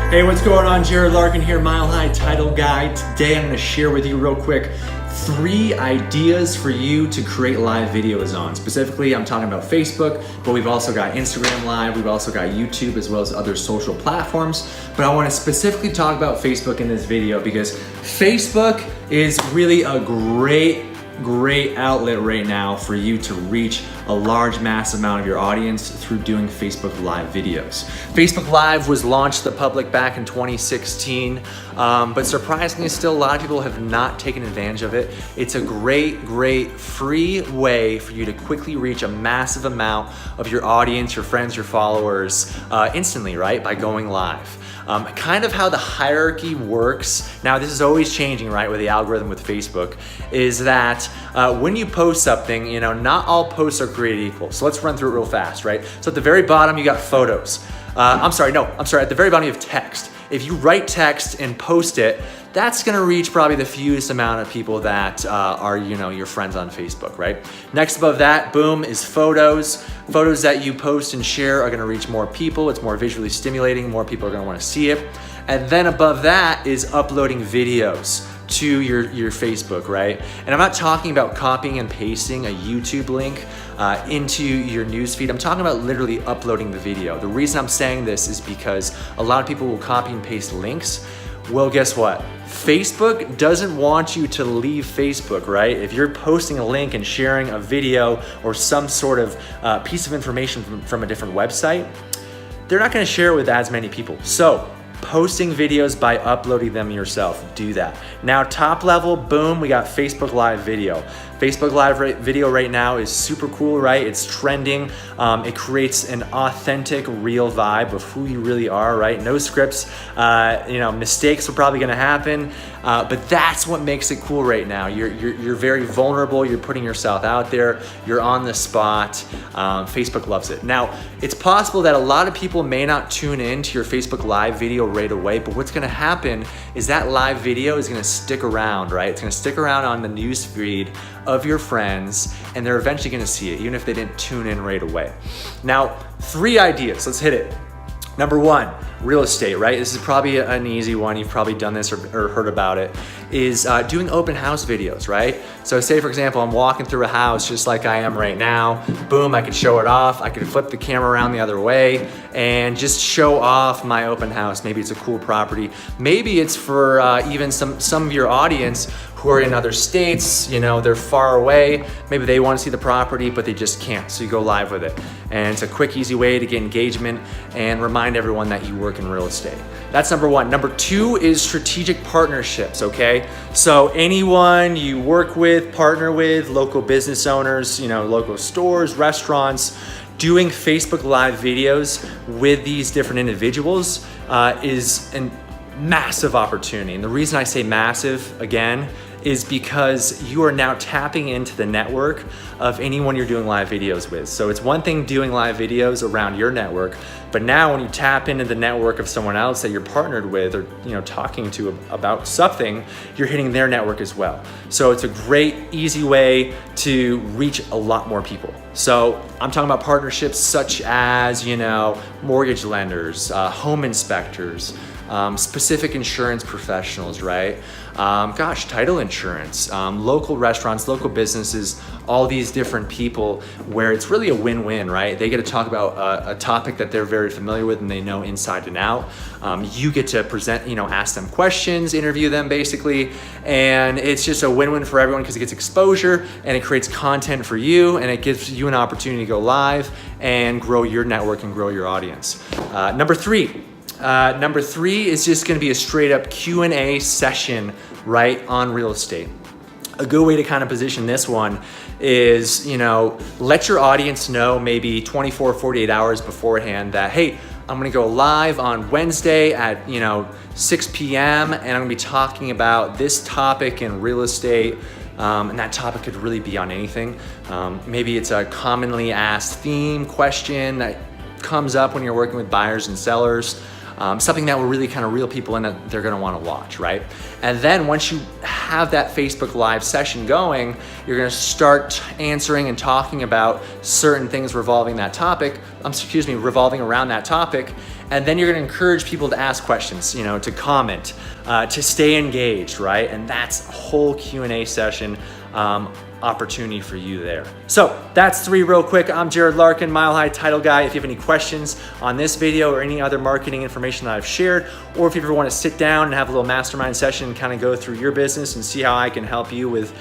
Hey, what's going on? Jerad Larkin here, Mile High Title Guy. Today I'm going to share with you real quick 3 ideas for you to create live videos on. Specifically, I'm talking about Facebook, but we've also got Instagram Live, we've also got YouTube, as well as other social platforms. But I want to specifically talk about Facebook in this video because Facebook is really a great outlet right now for you to reach a large mass amount of your audience through doing Facebook Live videos. Facebook Live was launched to the public back in 2016, but surprisingly still a lot of people have not taken advantage of it. It's a great free way for you to quickly reach a massive amount of your audience, your friends, your followers instantly, right? By going live. Kind of how the hierarchy works, now this is always changing, right, with the algorithm with Facebook, is that when you post something, you know, not all posts are created equal. So let's run through it real fast, right? So at the very bottom, you got photos. At the very bottom you have text. If you write text and post it, that's gonna reach probably the fewest amount of people that are, you know, your friends on Facebook, right? Next above that, boom, is photos. Photos that you post and share are gonna reach more people. It's more visually stimulating. More people are gonna wanna see it. And then above that is uploading videos to your Facebook, right? And I'm not talking about copying and pasting a YouTube link into your newsfeed. I'm talking about literally uploading the video. The reason I'm saying this is because a lot of people will copy and paste links. Well, guess what? Facebook doesn't want you to leave Facebook, right? If you're posting a link and sharing a video or some sort of piece of information from a different website, they're not gonna share it with as many people. So, posting videos by uploading them yourself, do that. Now, top level, boom, we got Facebook Live video. Facebook Live video right now is super cool, right? It's trending. It creates an authentic, real vibe of who you really are, right? No scripts, mistakes are probably gonna happen, but that's what makes it cool right now. You're very vulnerable, you're putting yourself out there, you're on the spot. Facebook loves it. Now, it's possible that a lot of people may not tune in to your Facebook Live video right away, but what's gonna happen is that live video is gonna stick around, right? It's gonna stick around on the news feed of your friends, and they're eventually gonna see it, even if they didn't tune in right away. Now, 3 ideas, let's hit it. Number 1, real estate, right? This is probably an easy one. You've probably done this or heard about it, is doing open house videos, right? So say, for example, I'm walking through a house just like I am right now. Boom, I could show it off. I could flip the camera around the other way and just show off my open house. Maybe it's a cool property. Maybe it's for even some of your audience who are in other states, you know, they're far away. Maybe they want to see the property, but they just can't. So you go live with it. And it's a quick, easy way to get engagement and remind everyone that you work in real estate. That's number 1. Number 2 is strategic partnerships, okay? So anyone you work with, partner with, local business owners, you know, local stores, restaurants, doing Facebook Live videos with these different individuals is a massive opportunity. And the reason I say massive, again, is because you are now tapping into the network of anyone you're doing live videos with. So it's one thing doing live videos around your network, but now when you tap into the network of someone else that you're partnered with or, you know, talking to about something, you're hitting their network as well. So it's a great, easy way to reach a lot more people. So I'm talking about partnerships such as, you know, mortgage lenders, home inspectors, specific insurance professionals, right? Title insurance, local restaurants, local businesses, all these different people where it's really a win-win, right? They get to talk about a topic that they're very familiar with and they know inside and out. You get to present, you know, ask them questions, interview them basically, and it's just a win-win for everyone because it gets exposure and it creates content for you and it gives you an opportunity to go live and grow your network and grow your audience. Number 3 is just gonna be a straight up Q&A session, right, on real estate. A good way to kind of position this one is, you know, let your audience know maybe 24, 48 hours beforehand that, hey, I'm gonna go live on Wednesday at, you know, 6 p.m. and I'm gonna be talking about this topic in real estate. And that topic could really be on anything. Maybe it's a commonly asked theme question that comes up when you're working with buyers and sellers. something that will really kind of reel people in that they're gonna wanna watch, right? And then once you have that Facebook Live session going, you're gonna start answering and talking about certain things revolving around that topic. And then you're gonna encourage people to ask questions, to comment, to stay engaged, right? And that's a whole Q&A session opportunity for you there. So that's 3 real quick. I'm Jerad Larkin, Mile High Title Guy. If you have any questions on this video or any other marketing information that I've shared, or if you ever want to sit down and have a little mastermind session and kind of go through your business and see how I can help you with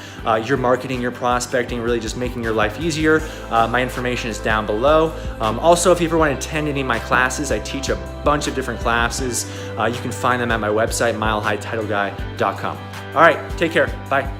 your marketing, your prospecting, really just making your life easier, my information is down below. Also, if you ever want to attend any of my classes, I teach a bunch of different classes. You can find them at my website, milehighTitleGuy.com. All right, take care. Bye.